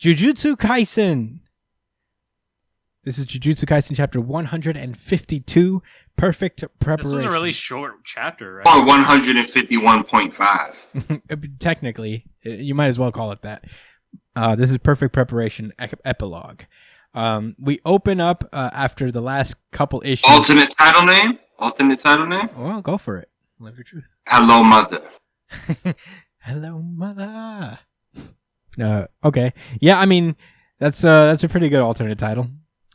Jujutsu Kaisen. This is Jujutsu Kaisen chapter 152, Perfect Preparation. This was a really short chapter, right? Or 151.5. Technically, you might as well call it that. This is Perfect Preparation epilogue. We open up after the last couple issues. Alternate title name? Well, go for it. Live your truth. Hello, Mother. Hello, Mother. Okay. Yeah, I mean, that's a pretty good alternate title.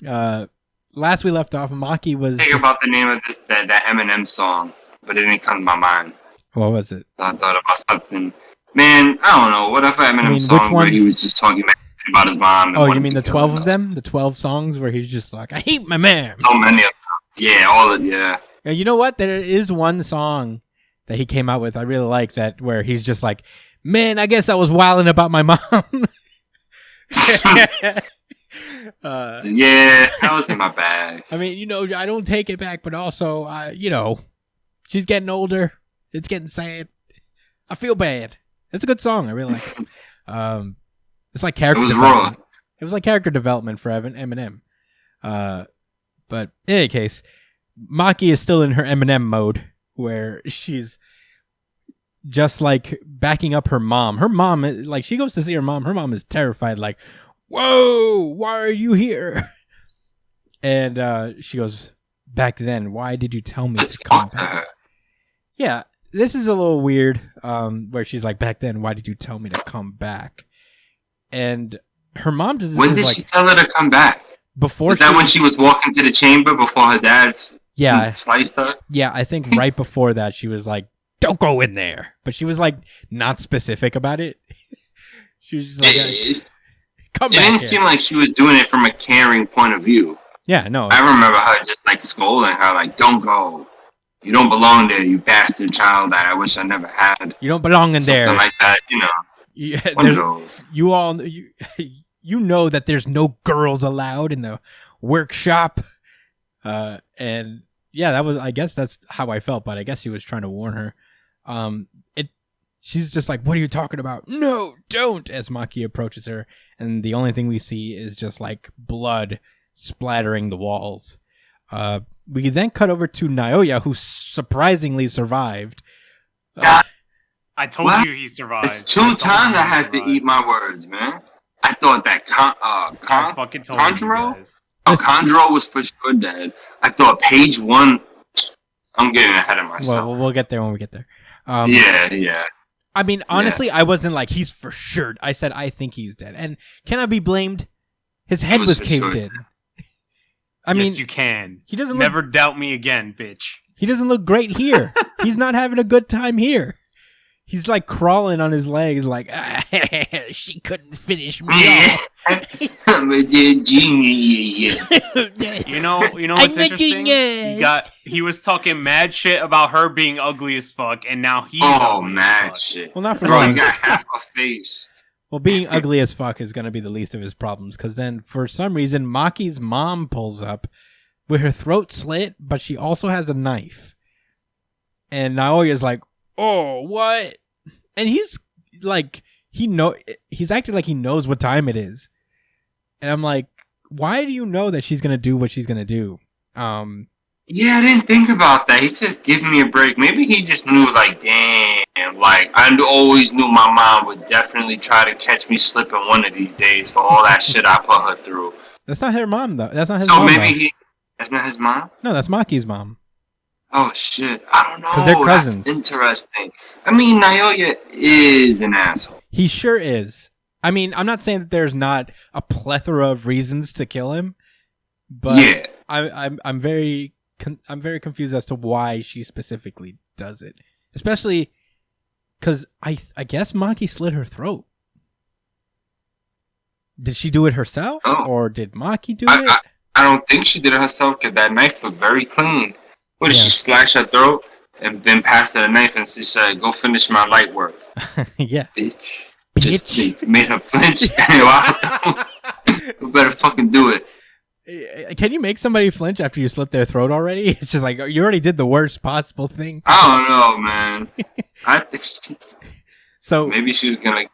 Last we left off, Maki was... Think about the name of that Eminem song, but it didn't come to my mind. What was it? I thought about something. Man, I don't know. Whatever Eminem song where he was just talking about his mom. Oh, you mean the 12 of them? The 12 songs where he's just like, I hate my man. So many of them. Yeah, all of yeah. You know what? There is one song that he came out with. I really like that, where he's just like, man, I guess I was wilding about my mom. Yeah, that was in my bag. I mean, I don't take it back, but also, she's getting older. It's getting sad. I feel bad. It's a good song. I really like it. It's like character development. Raw. It was like character development for Eminem. But in any case, Maki is still in her Eminem mode, where she's just like backing up her mom. Her mom, like, she goes to see her mom. Her mom is terrified, like, whoa, why are you here? And she goes, back then, why did you tell me to come back? Yeah, this is a little weird, where she's like, back then, why did you tell me to come back? And her mom does. When did she tell her to come back? Before. Was that when she was walking to the chamber before her dad sliced her? Yeah, I think right before that, she was like, don't go in there. But she was like, not specific about it. She was just like, come back. It didn't seem like she was doing it from a caring point of view. Yeah, no. I remember her just like scolding her, like, don't go. You don't belong there, you bastard child that I wish I never had. You don't belong in there. Something like that, Yeah, one of those. You know that there's no girls allowed in the workshop. And yeah, I guess that's how I felt, but I guess she was trying to warn her. She's just like, what are you talking about? No, don't, as Maki approaches her. And the only thing we see is just like blood splattering the walls. We then cut over to Naoya, who surprisingly survived. I told you he survived. It's 2 times I had to eat my words, man. I thought that Conjuro was for sure dead. I thought page 1. I'm getting ahead of myself. Well, we'll get there when we get there. Yeah. I mean, honestly, I wasn't like, he's for sure. I said, I think he's dead. And can I be blamed? His head was caved in. I mean, yes, you can. He doesn't never doubt me again, bitch. He doesn't look great here. He's not having a good time here. He's like crawling on his legs, like, she couldn't finish me off. You know what's interesting? He was talking mad shit about her being ugly as fuck, and now he's mad shit. Well, not for long. He got half a face. Well, being ugly as fuck is going to be the least of his problems, because then, for some reason, Maki's mom pulls up with her throat slit, but she also has a knife. And Naoya's like, oh, what? And he's like, he's acting like he knows what time it is. And I'm like, why do you know that she's going to do what she's going to do? Yeah, I didn't think about that. He says, give me a break. Maybe he just knew, like, damn, like, I always knew my mom would definitely try to catch me slipping one of these days for all that shit I put her through. That's not her mom, though. That's not his mom. So maybe that's not his mom? No, that's Maki's mom. Oh, shit. I don't know. Because they're cousins. That's interesting. I mean, Naoya is an asshole. He sure is. I mean, I'm not saying that there's not a plethora of reasons to kill him, but yeah. I'm very confused as to why she specifically does it. Especially because I guess Maki slit her throat. Did she do it herself? Oh. Or did Maki do it? I don't think she did it herself, because that knife looked very clean. What did she slash her throat and then passed her the knife and she said, go finish my light work. Yeah. Bitch. Just made her flinch. You better fucking do it. Can you make somebody flinch after you slit their throat already? It's just like, you already did the worst possible thing. I don't know, man. So So maybe she was gonna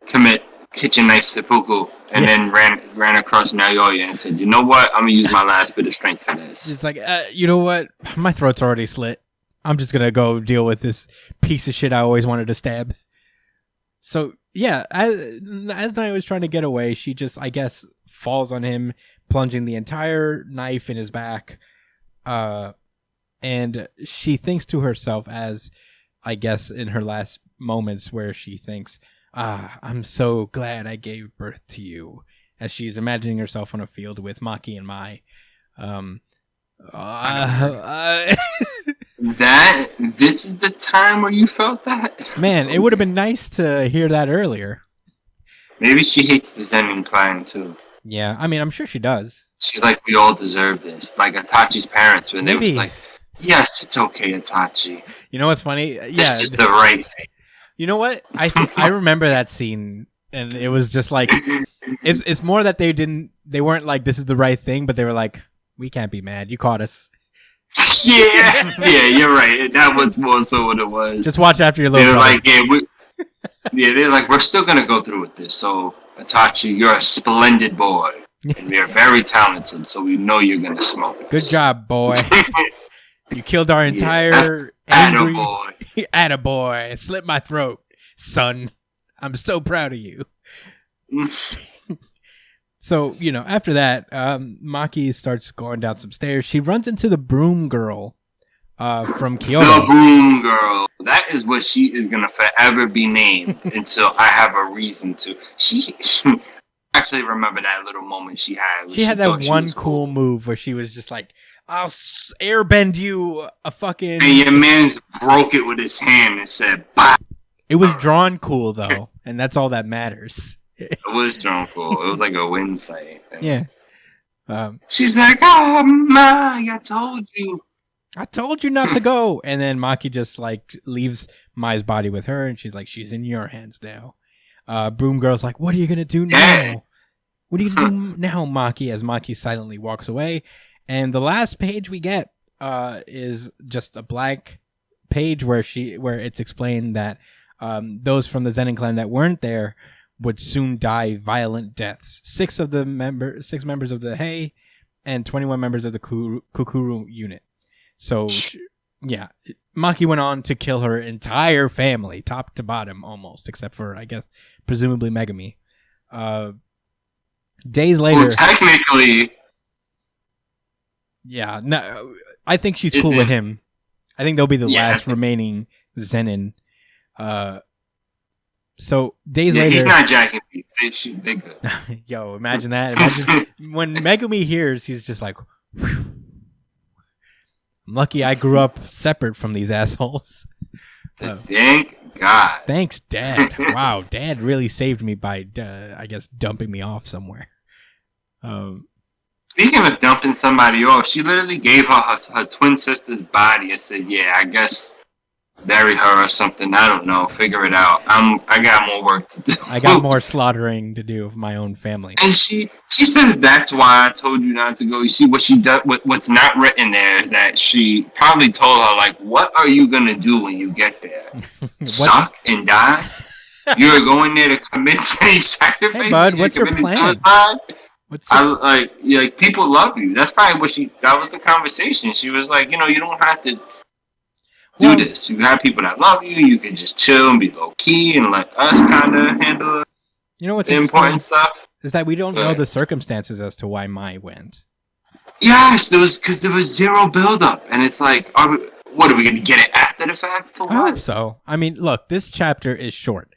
commit kitchen knife seppuku, and then ran across Naoya and said, "You know what? I'm gonna use my last bit of strength for this." It's like, you know what? My throat's already slit. I'm just gonna go deal with this piece of shit I always wanted to stab. So yeah, as Naoya was trying to get away, she just, I guess, falls on him, plunging the entire knife in his back. And she thinks to herself, as I guess in her last moments, where she thinks, I'm so glad I gave birth to you, as she's imagining herself on a field with Maki and Mai. This is the time where you felt that? Man, it would have been nice to hear that earlier. Maybe she hates the Zenin clan too. Yeah, I mean, I'm sure she does. She's like, we all deserve this. Like Itachi's parents, when they was like, yes, it's okay, Itachi. You know what's funny? Yeah, this is the right thing. You know what? I remember that scene, and it was just like, it's more that they weren't like, this is the right thing, but they were like, we can't be mad. You caught us. Yeah, you're right. That was more so what it was. Just watch after your little brother. Like, they're like, we're still gonna go through with this. So Itachi, you're a splendid boy, and you're very talented. So we know you're gonna smoke. Good job, boy. You killed our entire angry. Attaboy. Slit my throat, son. I'm so proud of you. So, after that, Maki starts going down some stairs. She runs into the broom girl from Kyoto. The broom girl. That is what she is going to forever be named until I have a reason to. She actually remember that little moment she had. She had that one cool move where she was just like, I'll airbend you a fucking... And your man broke it with his hand and said, bah! It was drawn cool, though, and that's all that matters. It was drawn cool. It was like a wind sight. Yeah. She's like, oh, Mike, I told you. I told you not to go. And then Maki just, like, leaves Mai's body with her, and she's like, she's in your hands now. Broom Girl's like, what are you going to do now? What are you going to do now, Maki? As Maki silently walks away. And the last page we get is just a blank page where it's explained that those from the Zenin clan that weren't there would soon die violent deaths. 6 members of the Hei and 21 members of the Kukuru unit. So, yeah, Maki went on to kill her entire family, top to bottom almost, except for, I guess, presumably Megumi. Days later... Well, technically... Yeah, no, I think she's cool with him. I think they'll be the last remaining Zenin. So days later, he's not jacking me. They good. Yo, imagine that. Imagine when Megumi hears, he's just like, whew. I'm lucky I grew up separate from these assholes. Thank God. Thanks, Dad. Wow, Dad really saved me by, I guess, dumping me off somewhere. Speaking of dumping somebody off, she literally gave her twin sister's body and said, yeah, I guess bury her or something. I don't know. Figure it out. I got more work to do. I got more slaughtering to do of my own family. And she says that's why I told you not to go. You see, what she does, what's not written there is that she probably told her, like, what are you going to do when you get there? Suck and die? You're going there to commit sacrifice? Hey, bud, what's your plan? Like people love you. That's probably what that was the conversation. She was like, you don't have to do this. You have people that love you. You can just chill and be low key and let us kind of handle what's the important stuff. Is that we don't know the circumstances as to why Mai went. Yes, because there was zero buildup, and it's like, what are we going to get it after the fact? For what? I hope so. I mean, look, this chapter is short.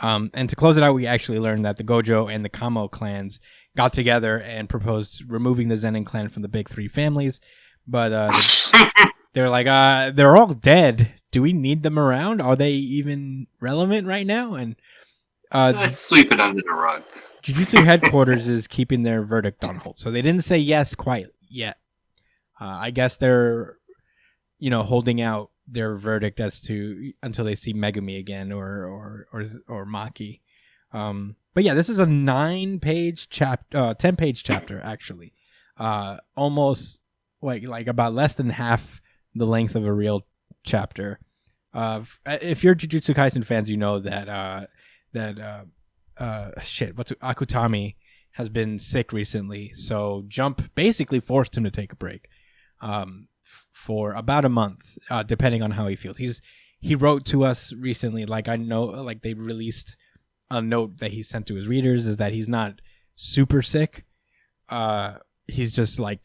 And to close it out, we actually learned that the Gojo and the Kamo clans got together and proposed removing the Zenin clan from the big 3 families. But they're like, they're all dead. Do we need them around? Are they even relevant right now? And let's sweep it under the rug. Jujutsu headquarters is keeping their verdict on hold. So they didn't say yes quite yet. I guess they're, holding out their verdict until they see Megumi again or Maki. But yeah, this is a 9-page chapter, 10-page chapter actually. Almost like about less than half the length of a real chapter. If you're Jujutsu Kaisen fans, you know that Akutami has been sick recently, so Jump basically forced him to take a break for about a month, depending on how he feels. He wrote to us recently, like I know, like they released a note that he sent to his readers, is that he's not super sick. He's just like,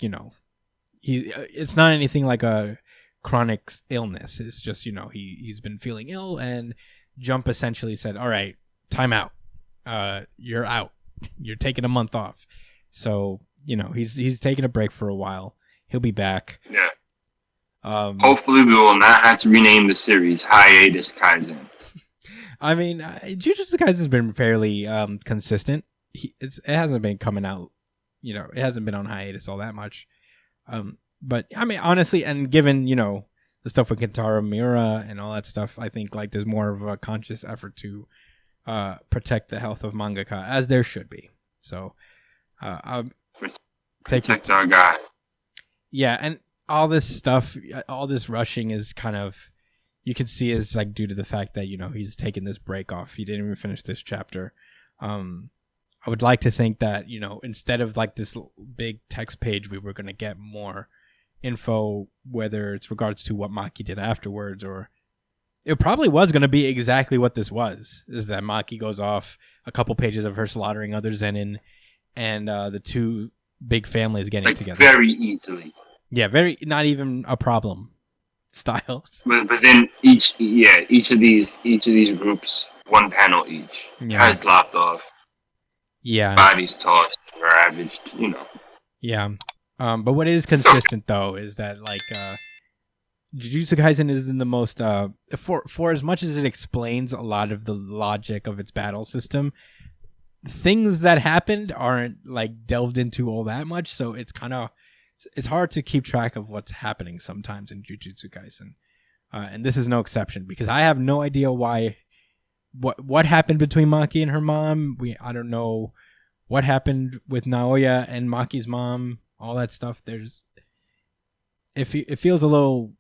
it's not anything like a chronic illness. It's just, he's been feeling ill, and Jump essentially said, all right, time out. You're out. You're taking a month off. So, he's taking a break for a while. He'll be back. Yeah. Hopefully we will not have to rename the series Hiatus Kaisen. I mean, Jujutsu Kaisen has been fairly consistent. It hasn't been coming out, it hasn't been on hiatus all that much. But I mean, honestly, and given, the stuff with Kentaro Miura and all that stuff, I think like there's more of a conscious effort to protect the health of mangaka, as there should be. So, protect our guy. Yeah, and all this stuff, all this rushing is kind of, you can see is like due to the fact that, he's taken this break off. He didn't even finish this chapter. I would like to think that, instead of like this big text page, we were going to get more info, whether it's regards to what Maki did afterwards, or it probably was going to be exactly what this was, is that Maki goes off, a couple pages of her slaughtering other Zenin, and the two big families getting together. Very easily. Yeah, very, not even a problem styles. But then each of these groups, one panel each. Yeah. Heads lopped off. Yeah. Bodies tossed, ravaged, Yeah. But what is consistent though is that like Jujutsu Kaisen isn't the most for as much as it explains a lot of the logic of its battle system, things that happened aren't like delved into all that much, so it's hard to keep track of what's happening sometimes in Jujutsu Kaisen. And this is no exception, because I have no idea what happened between Maki and her mom. I don't know what happened with Naoya and Maki's mom, all that stuff. It feels a little,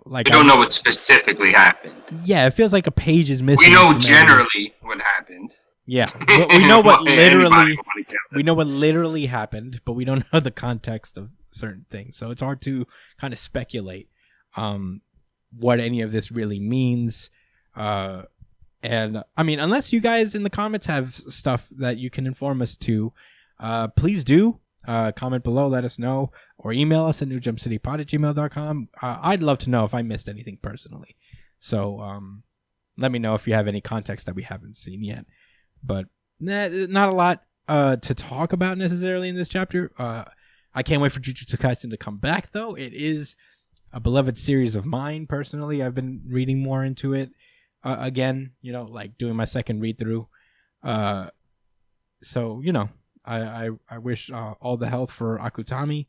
like we don't know what specifically happened. Yeah, it feels like a page is missing. We know generally what happened. Yeah, we know what literally happened, but we don't know the context of certain things. So it's hard to kind of speculate what any of this really means. And I mean, unless you guys in the comments have stuff that you can inform us to, please do comment below, let us know, or email us at newjumpcitypod@gmail.com. I'd love to know if I missed anything personally. So let me know if you have any context that we haven't seen yet. But not a lot to talk about necessarily in this chapter. I can't wait for Jujutsu Kaisen to come back, though. It is a beloved series of mine, personally. I've been reading more into it again, like doing my second read-through. So, I wish all the health for Akutami.